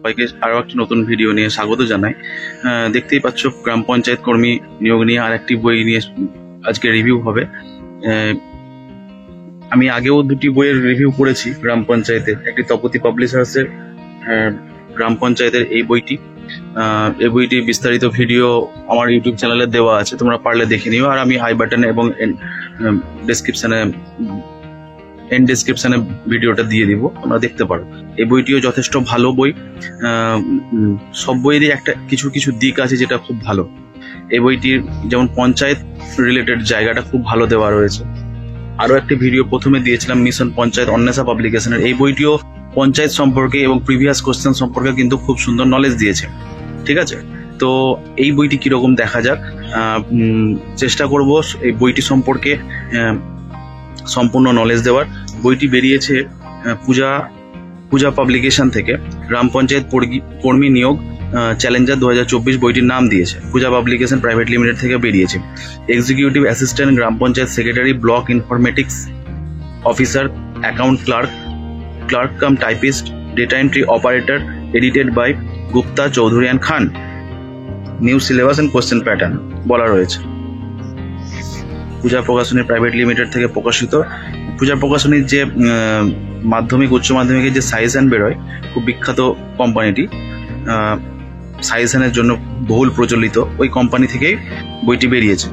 সবাইকে আরো একটা নতুন ভিডিও নিয়ে স্বাগত জানাই। দেখতেই পাচ্ছ গ্রাম পঞ্চায়েত কর্মী নিয়োগ নিয়ে আর একটি বই নিয়ে আজকে রিভিউ হবে। আমি আগেও দুটি বইয়ের রিভিউ করেছি গ্রাম পঞ্চায়েতের, একটি তপতি পাবলিশার্সের গ্রাম পঞ্চায়েতের এই বইটি বিস্তারিত ভিডিও আমার ইউটিউব চ্যানেলে দেওয়া আছে, তোমরা পারলে দেখে নিও। আর আমি আই বাটনে এবং ডেসক্রিপশনে ভিডিওটা দিয়ে দিব, তোমরা দেখতে পারো। এই বইটিও যথেষ্ট ভালো বই। সব বইয়েরই একটা কিছু কিছু দিক আছে যেটা খুব ভালো। এই বইটির যেমন পঞ্চায়েত রিলেটেড জায়গাটা খুব ভালো দেওয়া রয়েছে। আরো একটি ভিডিও প্রথমে দিয়েছিলাম মিশন পঞ্চায়েত অন্বেষা পাবলিকেশনের, এই বইটিও পঞ্চায়েত সম্পর্কে এবং প্রিভিয়াস কোশ্চেন সম্পর্কে কিন্তু খুব সুন্দর নলেজ দিয়েছে। ঠিক আছে, তো এই বইটি কিরকম দেখা যাক। চেষ্টা করব এই বইটি সম্পর্কে সম্পূর্ণ নলেজ দেওয়ার। বইটি বেরিয়েছে পূজা পাবলিকেশন থেকে। গ্রাম পঞ্চায়েত কর্মী নিয়োগ চ্যালেঞ্জার 2024 বইটির নাম দিয়েছে। পূজা পাবলিকেশন প্রাইভেট লিমিটেড থেকে বেরিয়েছে। Executive assistant, gram panchayat secretary, block informatics officer, account clerk cum typist, data entry operator, edited by Gupta, Chowdhury and Khan. New syllabus and question pattern বলা রয়েছে। পূজা প্রকাশনী প্রাইভেট লিমিটেড থেকে প্রকাশিত। পূজা প্রকাশনীর যে মাধ্যমিক উচ্চ মাধ্যমিকের যে সাজেশন বেরোয়, খুব বিখ্যাত কোম্পানিটি, সাজেশনের জন্য বহুল প্রচলিত, ওই কোম্পানি থেকেই বইটি বেরিয়েছে।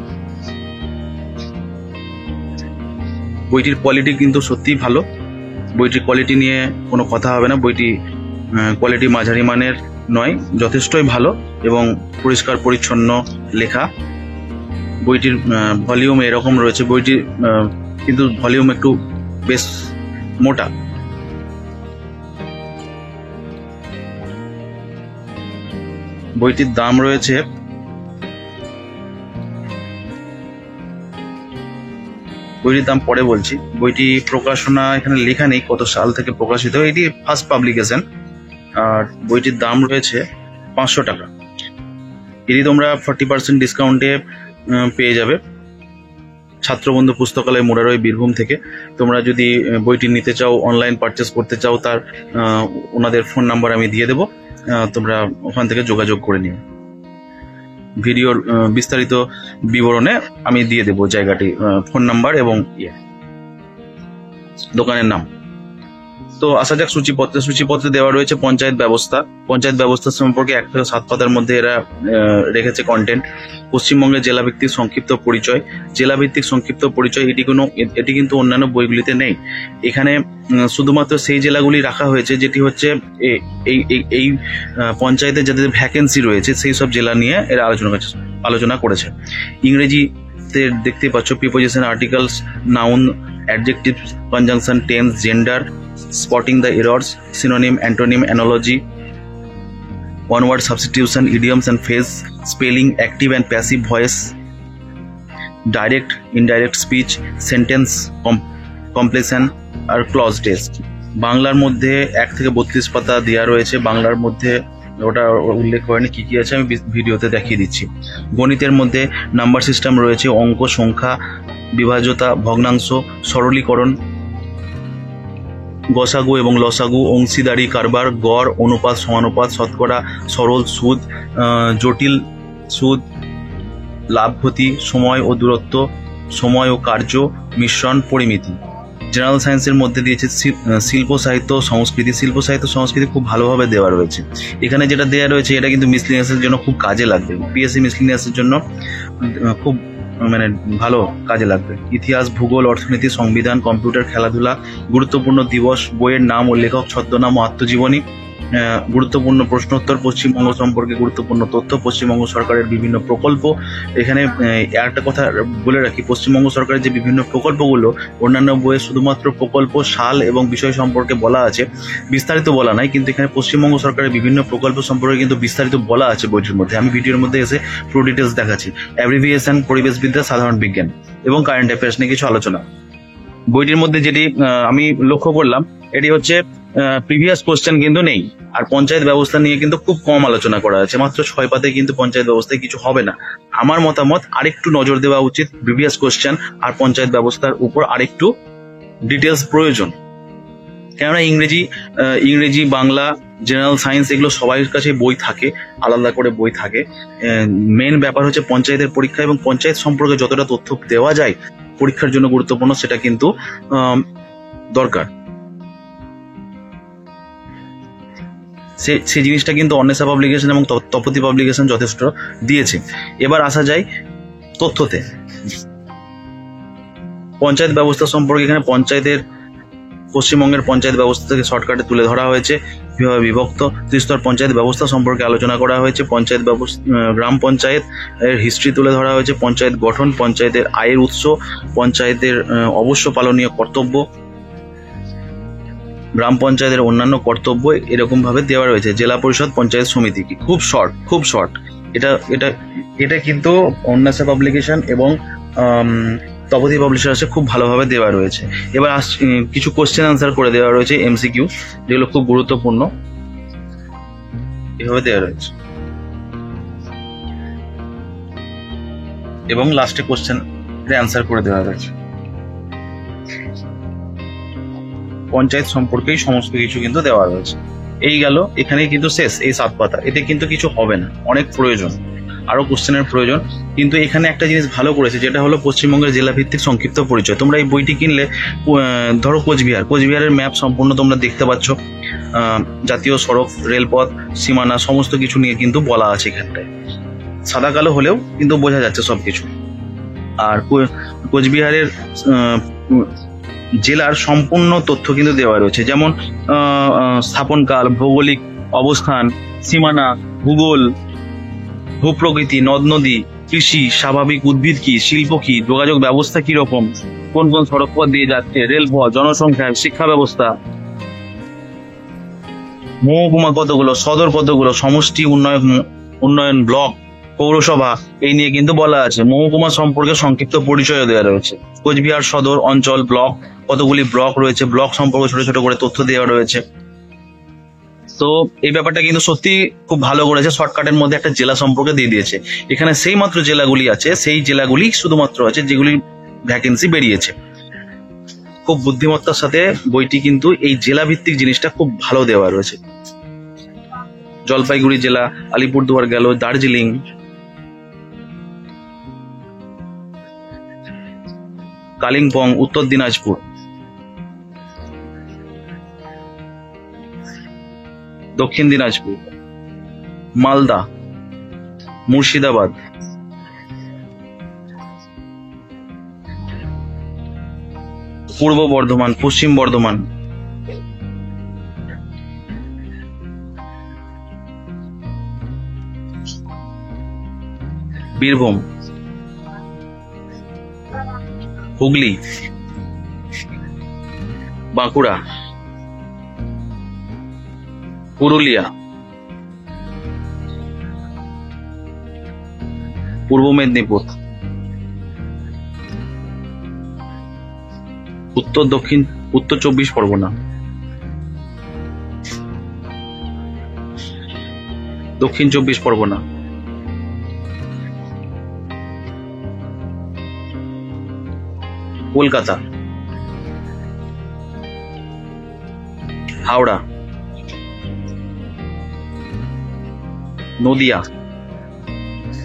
বইটির কোয়ালিটি কিন্তু সত্যিই ভালো। বইটির কোয়ালিটি নিয়ে কোনো কথা হবে না। বইটি কোয়ালিটি মাঝারি মানের নয়, যথেষ্টই ভালো এবং পরিষ্কার পরিচ্ছন্ন লেখা। বইটির ভলিউম এরকম রয়েছে। বইটির কিন্তু ভলিউম একটু বেশ মোটা। বইটির দাম রয়েছে বইটির দাম পরে বলছি। বইটি প্রকাশনা এখানে লেখা নেই কত সাল থেকে প্রকাশিত, এটি ফার্স্ট পাবলিকেশন। আর বইটির দাম রয়েছে 500 টাকা। এটি তোমরা 40% ডিসকাউন্টে পেয়ে যাবে ছাত্রবন্ধু পুস্তকালয়, মুরারই, বীরভূম থেকে। তোমরা যদি বইটি নিতে চাও, অনলাইন পারচেস করতে চাও, তার ওনাদের ফোন নাম্বার আমি দিয়ে দেবো, তোমরা ওখান থেকে যোগাযোগ করে নিও। ভিডিওর বিস্তারিত বিবরণে আমি দিয়ে দেবো জায়গাটি, ফোন নাম্বার এবং দোকানের নাম। তো আসা যাক সূচিপত্রে দেওয়া রয়েছে পঞ্চায়েত ব্যবস্থা সম্পর্কে 1 থেকে 7 পাতার মধ্যে এরা রেখেছে কন্টেন্ট। পশ্চিমবঙ্গের জেলাভিত্তিক সংক্ষিপ্ত পরিচয়, এটি কিন্তু অন্যান্য বইগুলিতে নেই। এখানে শুধুমাত্র সেই জেলাগুলি রাখা হয়েছে যেটি হচ্ছে এই পঞ্চায়েতে যাদের ভ্যাকেন্সি রয়েছে, সেই সব জেলা নিয়ে এরা আলোচনা করেছে। ইংরেজিতে দেখতে পাচ্ছ preposition, articles, noun, adjective, conjunction, tense, gender, spotting the errors, synonym, antonym, analogy, one word substitution, idioms and phrase, spelling, active and passive voice, direct, indirect speech, sentence completion R clause test. বাংলার মধ্যে 1 থেকে 32 পাতা দেওয়া রয়েছে। বাংলার মধ্যে ওটা উল্লেখ করেনি কি আছে, আমি ভিডিওতে দেখিয়ে দিচ্ছি। গণিতের মধ্যে নাম্বার সিস্টেম রয়েছে, অঙ্ক, সংখ্যা, বিভাজ্যতা, ভগ্নাংশ, সরলীকরণ, গসাগু এবং লসাগু, অংশীদারি কারবার, গড়, অনুপাত, সমানুপাত, শতকরা, সরল সুদ, জটিল সুদ, লাভ ক্ষতি, সময় ও দূরত্ব, সময় ও কার্য, মিশ্রণ, পরিমিতি। জেনারেল সায়েন্সের মধ্যে দিয়েছে শিল্প সাহিত্য সংস্কৃতি খুব ভালোভাবে দেওয়া রয়েছে। এখানে যেটা দেওয়া রয়েছে এটা কিন্তু মিসলিনিয়াসের জন্য খুব কাজে লাগবে, পিএসসি মিসলিনিয়াসের জন্য খুব ভালো কাজে লাগবে। ইতিহাস, ভূগোল, অর্থনীতি, সংবিধান, কম্পিউটার, খেলাধুলা, গুরুত্বপূর্ণ দিবস, বইয়ের নাম ও লেখক, ছদ্মনাম ও আত্মজীবনী, গুরুত্বপূর্ণ প্রশ্নোত্তর, পশ্চিমবঙ্গ সম্পর্কে গুরুত্বপূর্ণ তথ্য, পশ্চিমবঙ্গ সরকারের বিভিন্ন প্রকল্প। এখানে একটা কথা বলে রাখি, পশ্চিমবঙ্গ সরকারের যে বিভিন্ন প্রকল্পগুলো অন্যান্য বইয়ে শুধুমাত্র প্রকল্প, সাল এবং বিষয় সম্পর্কে বলা আছে, বিস্তারিত বলা নাই, কিন্তু এখানে পশ্চিমবঙ্গ সরকারের বিভিন্ন প্রকল্প সম্পর্কে কিন্তু বিস্তারিত বলা আছে বইটির মধ্যে। আমি ভিডিওর মধ্যে এসে পুরো ডিটেলস দেখাচ্ছি। অ্যাব্রিভিয়েশন, পরিবেশবিদ্যা, সাধারণ বিজ্ঞান এবং কারেন্ট অ্যাফেয়ার্স নিয়ে কিছু আলোচনা। বইটির মধ্যে যেটি আমি লক্ষ্য করলাম, এটি হচ্ছে প্রিভিয়াস কোশ্চেন কিন্তু নেই। আর পঞ্চায়েত ব্যবস্থা নিয়ে কিন্তু খুব কম আলোচনা করা আছে, মাত্র 6 পাতায় কিন্তু পঞ্চায়েত ব্যবস্থায় কিছু হবে না। আমার মতামত আরেকটু নজর দেওয়া উচিত প্রিভিয়াস কোশ্চেন আর পঞ্চায়েত ব্যবস্থার উপর আরেকটু ডিটেলস প্রয়োজন। কেননা ইংরেজি, বাংলা জেনারেল সায়েন্স, এগুলো সবার কাছে বই থাকে, আলাদা করে বই থাকে। মেন ব্যাপার হচ্ছে পঞ্চায়েতের পরীক্ষা, এবং পঞ্চায়েত সম্পর্কে যতটা তথ্য দেওয়া যায় পরীক্ষার জন্য গুরুত্বপূর্ণ, সেটা কিন্তু দরকার। সেই জিনিসটা কিন্তু অন্বেষা পাবলিকেশন এবং তপতি পাবলিকেশন যথেষ্ট দিয়েছে। এবার আসা যায় তথ্যতে। পঞ্চায়েত ব্যবস্থা সম্পর্কে এখানে পশ্চিমবঙ্গের পঞ্চায়েত ব্যবস্থা থেকে শর্টকাটে তুলে ধরা হয়েছে, কিভাবে বিভক্ত, ত্রিস্তর পঞ্চায়েত ব্যবস্থা সম্পর্কে আলোচনা করা হয়েছে, পঞ্চায়েত ব্যবস্থা, গ্রাম পঞ্চায়েত এর হিস্ট্রি তুলে ধরা হয়েছে, পঞ্চায়েত গঠন, পঞ্চায়েতের আয়ের উৎস, পঞ্চায়েতের অবশ্য পালনীয় কর্তব্য, গ্রাম পঞ্চায়েতের অন্যান্য কর্তব্য, এরকম ভাবে দেওয়া রয়েছে। জেলা পরিষদ, পঞ্চায়েত সমিতি কি, খুব শর্ট। এটা কিন্তু অন্বেষা পাবলিকেশন এবং তপতি পাবলিশার্সে খুব ভালোভাবে দেওয়া রয়েছে। এবার কিছু কোশ্চেন আনসার করে দেওয়া রয়েছে, এমসিকিউ, যেগুলো খুব গুরুত্বপূর্ণ, এভাবে দেওয়া রয়েছে। এবং লাস্টে কোশ্চেন অ্যান্সার করে দেওয়া রয়েছে। পঞ্চায়েত সম্পর্কেই সমস্ত কিছু কিন্তু দেওয়া রয়েছে। এই গেল, এখানে কিন্তু শেষ এই 7 পাতা। এতে কিন্তু কিছু হবে না, অনেক প্রয়োজন, আরো কোশ্চেনের প্রয়োজন। কিন্তু এখানে একটা জিনিস ভালো করেছে, যেটা হলো পশ্চিমবঙ্গের জেলা ভিত্তিক সংক্ষিপ্ত পরিচয়। তোমরা এই বইটি কিনলে, ধরো কোচবিহারের ম্যাপ সম্পূর্ণ তোমরা দেখতে পাচ্ছ, জাতীয় সড়ক, রেলপথ, সীমানা, সমস্ত কিছু নিয়ে কিন্তু বলা আছে এখানটায়। সাদা কালো হলেও কিন্তু বোঝা যাচ্ছে সবকিছু। আর কোচবিহারের জেলার সম্পূর্ণ তথ্য কিন্তু দেওয়া রয়েছে, যেমন স্থাপনকাল, ভৌগোলিক অবস্থান, সীমানা, ভূগোল, ভূপ্রকৃতি, নদ নদী, কৃষি, স্বাভাবিক উদ্ভিদ কি, শিল্প কি, যোগাযোগ ব্যবস্থা কি রকম, কোন কোন সড়ক পথ দিয়ে যাচ্ছে, রেলপথ, জনসংখ্যা, শিক্ষা ব্যবস্থা, মহকুমা কতগুলো, সদর কতগুলো, সমষ্টি উন্নয়ন ব্লক, পৌরসভা, এই নিয়ে কিন্তু বলা আছে। মহকুমা সম্পর্কে সংক্ষিপ্ত পরিচয় দেওয়া রয়েছে। কোচবিহার সদর অঞ্চল, ব্লক, কতগুলি ব্লক রয়েছে, ব্লক সম্পর্কে ছোট ছোট করে তথ্য দেওয়া রয়েছে। তো এই ব্যাপারটা কিন্তু সত্যি খুব ভালো করেছে, শর্টকাটের মধ্যে একটা জেলা সম্পর্কে দিয়ে দিয়েছে। এখানে সেই মাত্র জেলাগুলি আছে, সেই জেলাগুলি শুধুমাত্র আছে যেগুলি ভ্যাকেন্সি বেরিয়েছে। খুব বুদ্ধিমত্তার সাথে বইটি কিন্তু এই জেলা ভিত্তিক জিনিসটা খুব ভালো দেওয়া রয়েছে। জলপাইগুড়ি জেলা, আলিপুরদুয়ার গেল, দার্জিলিং, কালিম্পং, উত্তর দিনাজপুর, দক্ষিণ দিনাজপুর, মালদা, মুর্শিদাবাদ, পূর্ব বর্ধমান, পশ্চিম বর্ধমান, বীরভূম, হুগলি, বাঁকুড়া, পুরুলিয়া, পূর্ব মেদিনীপুর, উত্তর 24 পরগনা, দক্ষিণ 24 পরগনা, কলকাতা, হাওড়া, নদিয়া।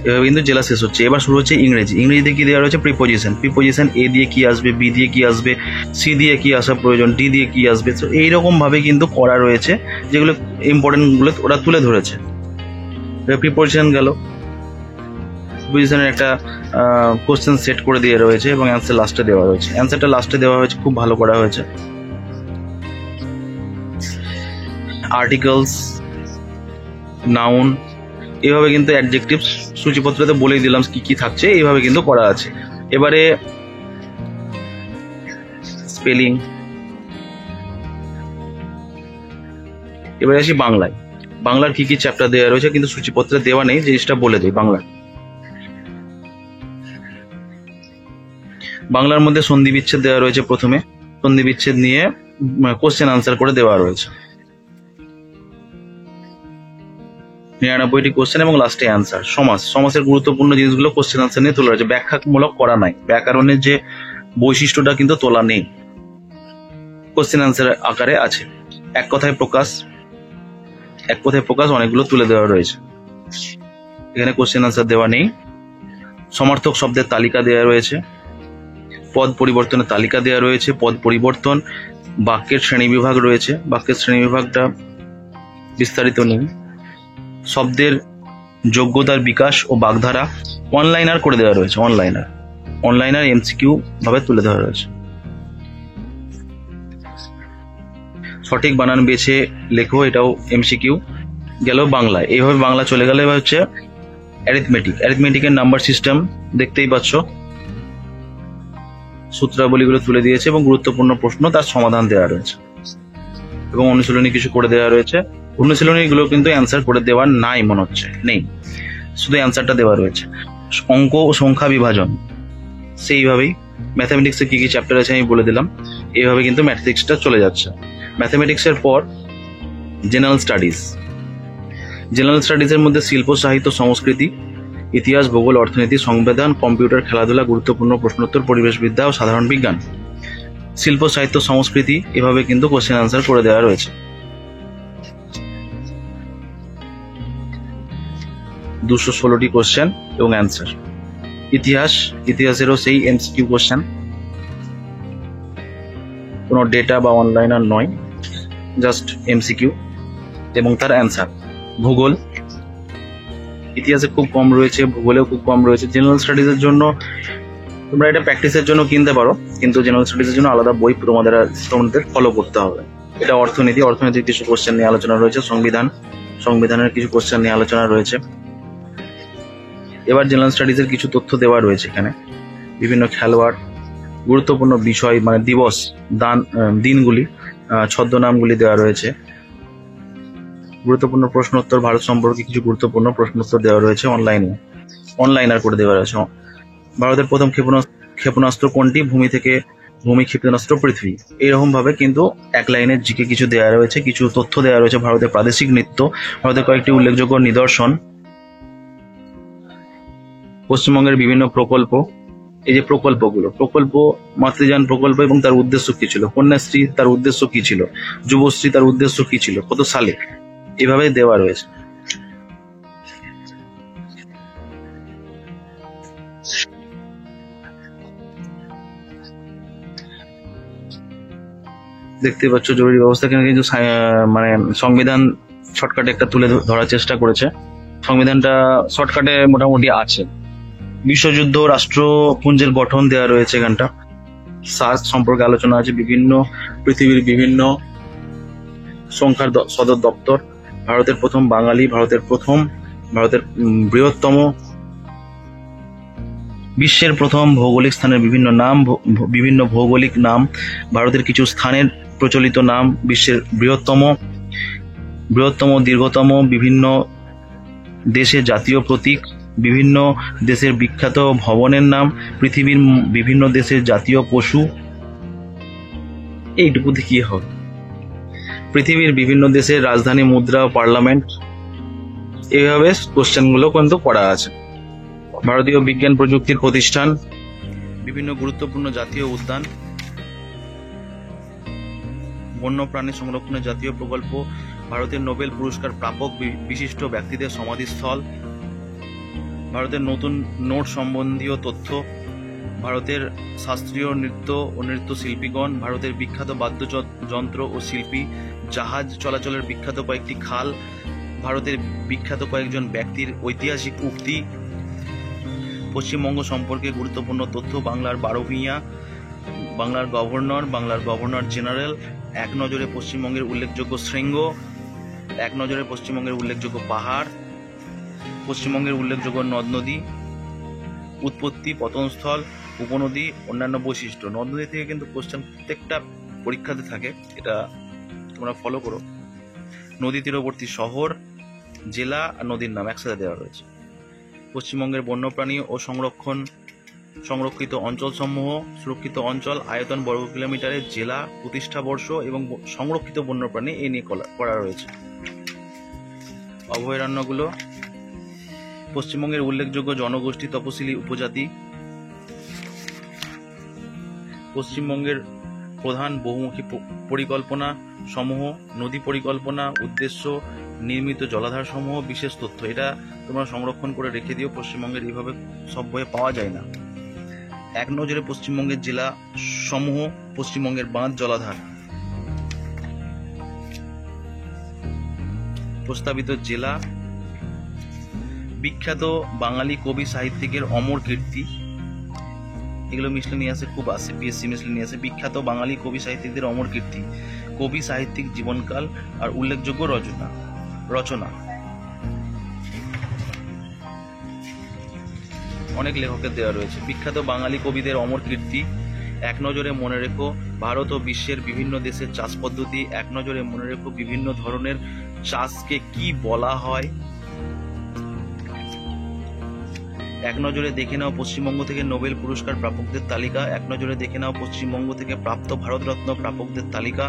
এভাবে কিন্তু জেলা শেষ হচ্ছে। এবার শুরু হচ্ছে ইংরেজিতে কি দেওয়া রয়েছে, প্রিপোজিশন এ দিয়ে কি আসবে, বি দিয়ে কি আসবে, সি দিয়ে কি আসা প্রয়োজন, ডি দিয়ে কি আসবে। তো এইরকম ভাবে কিন্তু করা রয়েছে, যেগুলো ইম্পর্টেন্ট গুলো ওরা তুলে ধরেছে। প্রিপোজিশন গেল, প্রিপোজিশনের একটা কোশ্চেন সেট করে দিয়ে রয়েছে এবং অ্যান্সার লাস্টে দেওয়া রয়েছে। অ্যান্সারটা লাস্টে দেওয়া হয়েছে, খুব ভালো করা হয়েছে। আর্টিকেলস, নাউন, এভাবে কিন্তু অ্যাডজেক্টিভ সূচিপত্রতে বলেই দিলাম কি কি থাকছে, এইভাবে কিন্তু করা আছে। এবারে স্পেলিং, এবারে আসি বাংলায়। বাংলার কি কি চ্যাপ্টার দেওয়া রয়েছে, কিন্তু সূচিপত্রে দেওয়া নেই, জিনিসটা বলে দিই। বাংলার মধ্যে সন্ধি বিচ্ছেদ দেওয়া রয়েছে। প্রথমে সন্ধি বিচ্ছেদ নিয়ে কোশ্চেন আনসার করে দেওয়া রয়েছে, 99টি কোশ্চেন এবং লাস্টে অ্যান্সার। সমাসের গুরুত্বপূর্ণ জিনিসগুলো কোশ্চেন আনসার নিয়ে তোলা রয়েছে, ব্যাখ্যামূলক করা নাই, ব্যাকরণের যে বৈশিষ্ট্যটা কিন্তু তোলা নেই, কোশ্চেন আনসার আকারে আছে। এক কথায় প্রকাশ, এক কথায় প্রকাশ অনেকগুলো তুলে দেওয়া রয়েছে। এখানে কোশ্চেন আনসার দেওয়া নেই। সমার্থক শব্দের তালিকা দেওয়া রয়েছে, পদ পরিবর্তনের তালিকা দেওয়া রয়েছে, পদ পরিবর্তন, বাক্যের শ্রেণীবিভাগ রয়েছে, বাক্যের শ্রেণীবিভাগটা বিস্তারিত নেই। শব্দের যোগ্যতার বিকাশ ও বাগধারা অনলাইনার করে দেওয়া রয়েছে, অনলাইনার এমসিকিউ ভাবে তুলে দেওয়া রয়েছে। সঠিক বানান বেছে লেখো, এটাও এমসিকিউ গেল বাংলায়। এইভাবে বাংলা চলে গেলে এবার হচ্ছে অ্যারিথমেটিকের নাম্বার সিস্টেম দেখতেই পাচ্ছ, সূত্রাবলীগুলো তুলে দিয়েছে এবং গুরুত্বপূর্ণ প্রশ্ন তার সমাধান দেওয়া রয়েছে এবং অনুশীলনী কিছু করে দেওয়া রয়েছে। অনুশীলনীগুলো কিন্তু অ্যান্সার করে দেওয়া নাই মনে হচ্ছে, নেই, শুধু অ্যান্সারটা দেওয়া রয়েছে। অঙ্ক ও সংখ্যা বিভাজন সেইভাবেই ম্যাথামেটিক্সের কি কি চ্যাপ্টার আছে আমি বলে দিলাম, এইভাবে কিন্তু ম্যাথমেটিক্সটা চলে যাচ্ছে। ম্যাথামেটিক্সের পর জেনারেল স্টাডিজের মধ্যে শিল্প, সাহিত্য, সংস্কৃতি, ইতিহাস, ভূগোল, অর্থনীতি, সংবিধান, কম্পিউটার, খেলাধুলা, গুরুত্বপূর্ণ প্রশ্নোত্তর, পরিবেশবিদ্যা ও সাধারণ বিজ্ঞান। শিল্প, সাহিত্য, সংস্কৃতি এভাবে কিন্তু কোশ্চেন আনসার করে দেওয়া রয়েছে। 216টি কোশ্চেন এবং অ্যান্সার। ইতিহাসেরও সেই এমসিকিউ কোশ্চেন, কোনো ডেটা বা অনলাইনার নয়, জাস্ট এমসিকিউ এবং তার অ্যান্সার। ভূগোল, ইতিহাসে খুব কম রয়েছে, ভূগোলেও খুব কম রয়েছে। জেনারেল স্টাডিজের জন্য তোমরা এটা প্র্যাকটিসের জন্য কিনতে পারো, কিন্তু জেনারেল স্টাডিজের জন্য আলাদা বই তোমাদের ফলো করতে হবে। এটা অর্থনীতির কিছু কোশ্চেন নিয়ে আলোচনা রয়েছে, সংবিধানের কিছু কোশ্চেন নিয়ে আলোচনা রয়েছে। এবার জেনারেল স্টাডিজের কিছু তথ্য দেওয়া রয়েছে এখানে, বিভিন্ন খেলোয়াড়, গুরুত্বপূর্ণ বিষয় মানে দিবস, দিনগুলি, ছদ্মনামগুলি দেওয়া রয়েছে। গুরুত্বপূর্ণ প্রশ্নোত্তর, ভারত সম্পর্কে কিছু গুরুত্বপূর্ণ প্রশ্নোত্তর দেওয়া রয়েছে অনলাইনার করে দেওয়া রয়েছে। ভারতের প্রথম ক্ষেপণাস্ত্র কোনটি? ভূমি ক্ষেপণাস্ত্র পৃথিবী। এইরকম ভাবে কিন্তু এক লাইনের জিকে কিছু দেওয়া রয়েছে, কিছু তথ্য দেওয়া রয়েছে। ভারতের প্রাদেশিক নৃত্য, ভারতের কয়েকটি উল্লেখযোগ্য নিদর্শন, পশ্চিমবঙ্গের বিভিন্ন প্রকল্প, এই যে প্রকল্প, মাতৃযান প্রকল্প এবং তার উদ্দেশ্য কি ছিল, কন্যাশ্রী তার উদ্দেশ্য কি ছিল, যুবশ্রী তার উদ্দেশ্য কি ছিল, কত সালে, এভাবে দেওয়া রয়েছে। দেখতে পাচ্ছ জরুরি ব্যবস্থা কিন্তু মানে সংবিধান শর্টকাটে একটা তুলে ধরার চেষ্টা করেছে। সংবিধানটা শর্টকাটে মোটামুটি আছে। বিশ্বযুদ্ধ, রাষ্ট্রপুঞ্জের গঠন দেওয়া রয়েছে এখানটা, সার্চ সম্পর্কে আলোচনা আছে, পৃথিবীর বিভিন্ন সংখ্যার সদর দপ্তর, ভারতের প্রথম বাঙালি, ভারতের বৃহত্তম, বিশ্বের প্রথম ভৌগোলিক স্থানের বিভিন্ন ভৌগোলিক নাম, ভারতের কিছু স্থানের প্রচলিত নাম, বিশ্বের বৃহত্তম, দীর্ঘতম, বিভিন্ন দেশের জাতীয় প্রতীক, বিভিন্ন দেশের বিখ্যাত ভবনের নাম, পৃথিবীর বিভিন্ন দেশের জাতীয় পশু। এইটুকু কি হবে? পৃথিবীর বিভিন্ন দেশের রাজধানী, মুদ্রা ও পার্লামেন্ট, এইভাবে কোশ্চেনগুলো কিন্তু করা আছে। ভারতীয় বিজ্ঞান প্রযুক্তির প্রতিষ্ঠান, বিভিন্ন গুরুত্বপূর্ণ জাতীয় উদ্যান, বন্যপ্রাণী সংরক্ষণের জাতীয় প্রকল্প, ভারতের নোবেল পুরস্কার প্রাপক বিশিষ্ট ব্যক্তিদের সমাধিস্থল, ভারতের নতুন নোট সম্বন্ধীয় তথ্য, ভারতের শাস্ত্রীয় নৃত্য ও নৃত্যশিল্পীগণ, ভারতের বিখ্যাত বাদ্যযন্ত্র ও শিল্পী, জাহাজ চলাচলের বিখ্যাত কয়েকটি খাল, ভারতের বিখ্যাত কয়েকজন ব্যক্তির ঐতিহাসিক উক্তি, পশ্চিমবঙ্গ সম্পর্কে গুরুত্বপূর্ণ তথ্য, বাংলার 12 ভূঁইয়া, বাংলার গভর্নর জেনারেল, এক নজরে পশ্চিমবঙ্গের উল্লেখযোগ্য শৃঙ্গ, এক নজরে পশ্চিমবঙ্গের উল্লেখযোগ্য পাহাড়, পশ্চিমবঙ্গের উল্লেখযোগ্য নদ নদী, উৎপত্তি, পতনস্থল, উপনদী, অন্যান্য বৈশিষ্ট্য। নদ নদী থেকে কিন্তু কোশ্চেন প্রত্যেকটা পরীক্ষাতে থাকে, এটা তোমরা ফলো করো। নদী তীরবর্তী শহর, জেলা আর নদীর নাম একসাথে দেওয়া রয়েছে। পশ্চিমবঙ্গের বন্যপ্রাণী ও সংরক্ষিত অঞ্চলসমূহ, সুরক্ষিত অঞ্চল, আয়তন বর্গ কিলোমিটারে, জেলা, প্রতিষ্ঠা বর্ষ এবং সংরক্ষিত বন্যপ্রাণী এই নিয়ে করা রয়েছে। অভয়ারণ্যগুলো, পশ্চিমবঙ্গের উল্লেখযোগ্য জনগোষ্ঠী, তপশিলি উপজাতি, পশ্চিমবঙ্গের প্রধান বহুমুখী পরিকল্পনা সমূহ, নদী পরিকল্পনা, উদ্দেশ্য, নির্মিত জলাধার সমূহ বিশেষ তথ্য, এটা তোমরা সংরক্ষণ করে রেখে দিও, পশ্চিমবঙ্গের এইভাবে সব বইয়ে পাওয়া যায় না। এক নজরে পশ্চিমবঙ্গের জেলা সমূহ, পশ্চিমবঙ্গের বাঁধ জলাধার, প্রস্তাবিত জেলা, বিখ্যাত বাঙালি কবি সাহিত্যিকের অমর কীর্তি, এগুলো মিসলেনিয়াসে খুব আসে, পিএসসি মিসলেনিয়াসে। বিখ্যাত বাঙালি কবি সাহিত্যিকদের অমর কীর্তি, কবি সাহিত্যিক জীবনকাল আর উল্লেখযোগ্য রচনা। অনেক লেখকের দেওয়া রয়েছে। বিখ্যাত বাঙালি কবিদের অমর কীর্তি, এক নজরে মনে রেখো ভারত ও বিশ্বের বিভিন্ন দেশের চাষ পদ্ধতি, এক নজরে মনে রেখো বিভিন্ন ধরনের চাষকে কি বলা হয়, এক নজরে দেখে নাও পশ্চিমবঙ্গ থেকে নোবেল পুরস্কার প্রাপকদের তালিকা, এক নজরে দেখে নাও পশ্চিমবঙ্গ থেকে প্রাপ্ত ভারতরত্ন প্রাপকদের তালিকা,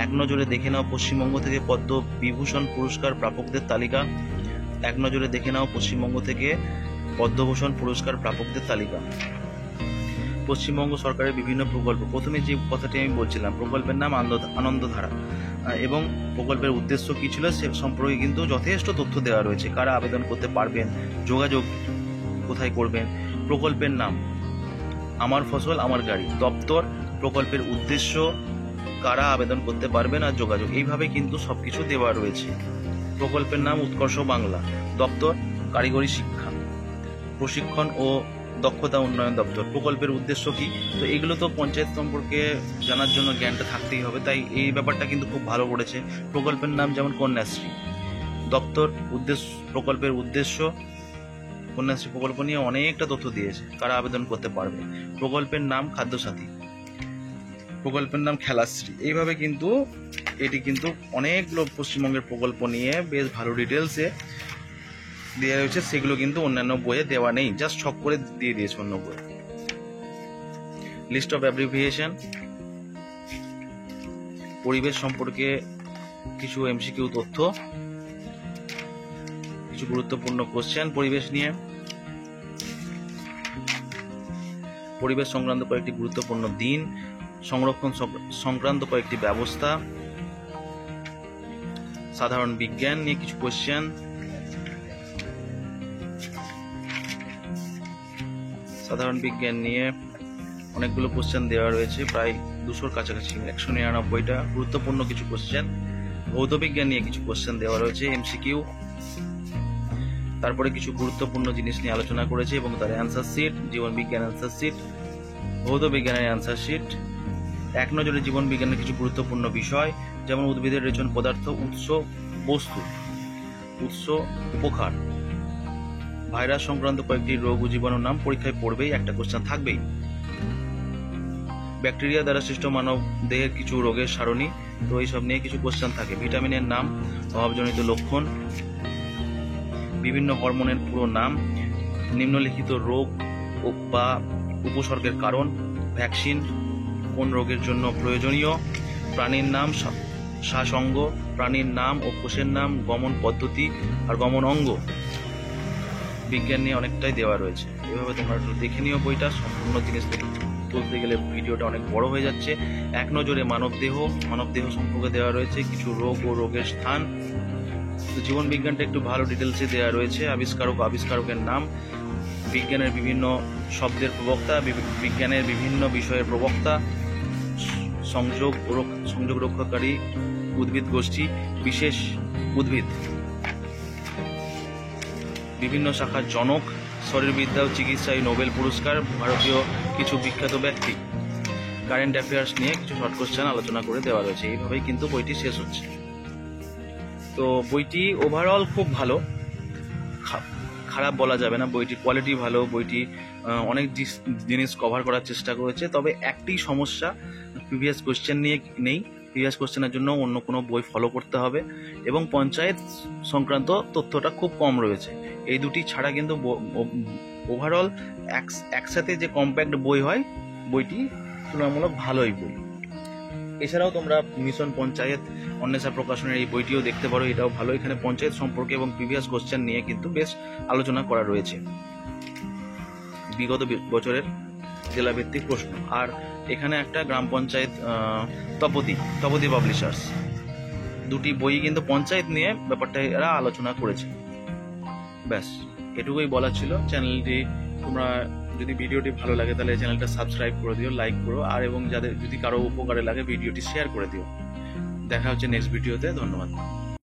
এক নজরে দেখে নাও পশ্চিমবঙ্গ থেকে পদ্ম বিভূষণ পুরস্কার প্রাপকদের তালিকা, এক নজরে দেখে নাও পশ্চিমবঙ্গ থেকে পদ্মভূষণ পুরস্কার প্রাপকদের তালিকা। পশ্চিমবঙ্গ সরকারের বিভিন্ন প্রকল্প, প্রথমে যে কথাটি আমি বলছিলাম, প্রকল্পের নাম আনন্দধারা এবং প্রকল্পের উদ্দেশ্য কী ছিল সে সম্পর্কে কিন্তু যথেষ্ট তথ্য দেওয়া রয়েছে। কারা আবেদন করতে পারবেন, যোগাযোগ কোথায় করবেন, প্রকল্পের নাম আমার ফসল আমার গাড়ি, দপ্তর, প্রকল্পের উদ্দেশ্য, কারা আবেদন করতে পারবেন আর যোগাযোগ, এইভাবে কিন্তু সবকিছু দেওয়া রয়েছে। প্রকল্পের নাম উৎকর্ষ বাংলা, দপ্তর কারিগরি শিক্ষা, প্রশিক্ষণ ও দক্ষতা উন্নয়ন দপ্তর। প্রকল্পের উদ্দেশ্য কি, তো এগুলো তো পঞ্চায়েত সম্পর্কে জানার জন্য জ্ঞানটা থাকতেই হবে, তাই এই ব্যাপারটা কিন্তু খুব ভালো করেছে। প্রকল্পের নাম যেমন কন্যাশ্রী, দপ্তর, উদ্দেশ্য, প্রকল্পের উদ্দেশ্য, কন্যাশ্রী প্রকল্প নিয়ে অনেকটা তথ্য দিয়েছে, কারা আবেদন করতে পারবে। প্রকল্পের নাম খাদ্যসাথী, প্রকল্পের নাম খেলাশ্রী, এইভাবে কিন্তু এটি কিন্তু অনেকগুলো পশ্চিমবঙ্গের প্রকল্প নিয়ে বেশ ভালো ডিটেলসে দেওয়া রয়েছে, সেগুলো কিন্তু অন্যান্য বইয়ে দেওয়া নেই, জাস্ট ছক করে দিয়ে দিয়েছে অন্য বই। লিস্ট অফ অ্যাব্রিভিয়েশন, পরিবেশ সম্পর্কে কিছু এমসিকিউ তথ্য, কিছু গুরুত্বপূর্ণ কোশ্চেন পরিবেশ নিয়ে, পরিবেশ সংক্রান্ত কয়েকটি গুরুত্বপূর্ণ দিন, সংরক্ষণ সংক্রান্ত কয়েকটি ব্যবস্থা, সাধারণ বিজ্ঞান নিয়ে কিছু কোশ্চেন, সাধারণ বিজ্ঞান নিয়ে অনেকগুলো কোশ্চেন দেওয়া রয়েছে, প্রায় 200-র কাছাকাছি, 199টা গুরুত্বপূর্ণ কিছু কোশ্চেন। ভৌত বিজ্ঞান নিয়ে কিছু কোশ্চেন দেওয়া রয়েছে এমসিকিউ, তারপরে কিছু গুরুত্বপূর্ণ জিনিস নিয়ে আলোচনা করেছে এবং তার অ্যান্সার শিট, জীবন বিজ্ঞান অ্যান্সার শিট, ভৌত বিজ্ঞানের অ্যান্সার শিট। এক নজরে জীবন বিজ্ঞানের কিছু গুরুত্বপূর্ণ বিষয়, যেমন উদ্ভিদের রেচন পদার্থ, উৎস, বস্তু, উৎস, উপকার, ভাইরাস সংক্রান্ত কয়েকটি রোগ ও জীবাণুর নাম পরীক্ষায় পড়বেই, একটা কোশ্চেন থাকবেই। ব্যাকটেরিয়া দ্বারা সৃষ্ট মানব দেহের কিছু রোগের সারণী, তো এইসব নিয়ে কিছু কোশ্চেন থাকে। ভিটামিনের নাম, অভাবজনিত লক্ষণ, বিভিন্ন হরমোনের পুরো নাম, নিম্নলিখিত রোগ বা উপসর্গের কারণ, ভ্যাকসিন কোন রোগের জন্য প্রয়োজনীয়, প্রাণীর নাম, শ্বাসঙ্গ, প্রাণীর নাম ও কোষের নাম, গমন পদ্ধতি আর গমন অঙ্গ। বিজ্ঞান নিয়ে অনেকটাই দেওয়া রয়েছে, এভাবে তোমরা দেখে নিও বইটা। সম্পূর্ণ জিনিস তুলতে গেলে ভিডিওটা অনেক বড় হয়ে যাচ্ছে। এক নজরে মানবদেহ সম্পর্কে দেওয়া রয়েছে, কিছু রোগ ও রোগের স্থান। তো জীবন বিজ্ঞানটা একটু ভালো ডিটেলসে দেওয়া রয়েছে, আবিষ্কারকের নাম, বিজ্ঞানের বিভিন্ন শব্দের প্রবক্তা, বিজ্ঞানের বিভিন্ন বিষয়ের প্রবক্তা, সংযোগ রক্ষাকারী উদ্ভিদ গোষ্ঠী, বিশেষ উদ্ভিদ, বিভিন্ন শাখার জনক, শরীরবিদ্যা ও চিকিৎসায় নোবেল পুরস্কার, ভারতীয় কিছু বিখ্যাত ব্যক্তি, কারেন্ট অ্যাফেয়ার্স নিয়ে কিছু শর্ট কোশ্চেন আলোচনা করে দেওয়া রয়েছে। এইভাবেই কিন্তু বইটি শেষ হচ্ছে। তো বইটি ওভারঅল খুব ভালো, খারাপ বলা যাবে না, বইটির কোয়ালিটি ভালো, বইটি অনেক জিনিস কভার করার চেষ্টা করেছে। তবে একটি সমস্যা, প্রিভিয়াস কোশ্চেন নিয়ে নেই, প্রিভিয়াস কোশ্চেনের জন্য অন্য কোনো বই ফলো করতে হবে এবং পঞ্চায়েত সংক্রান্ত তথ্যটা খুব কম রয়েছে। এই দুটি ছাড়া কিন্তু ওভারঅল একসাথে যে কম্প্যাক্ট বই হয়, বইটি তুলনামূলক ভালোই বই। এছাড়াও তোমরা মিশন পঞ্চায়েত অন্বেষা প্রকাশনের এই বইটিও দেখতে পারো, এটাও ভালো। এখানে পঞ্চায়েত সম্পর্কে এবং প্রিভিয়াস কোশ্চেন নিয়ে কিন্তু বেশ আলোচনা করা রয়েছে, বিগত বছরের জেলাভিত্তিক প্রশ্ন। আর এখানে একটা গ্রাম পঞ্চায়েত তপতি পাবলিশার্স, দুটি বই কিন্তু পঞ্চায়েত নিয়ে ব্যাপারটা এরা আলোচনা করেছে। ব্যাস এটুকুই বলার ছিল। চ্যানেলটি তোমরা যদি ভিডিওটি ভালো লাগে তাহলে চ্যানেলটা সাবস্ক্রাইব করে দিও, লাইক করো, আর এবং যাদের যদি কারো উপকারে লাগে ভিডিওটি শেয়ার করে দিও। দেখা হচ্ছে নেক্সট ভিডিওতে। ধন্যবাদ।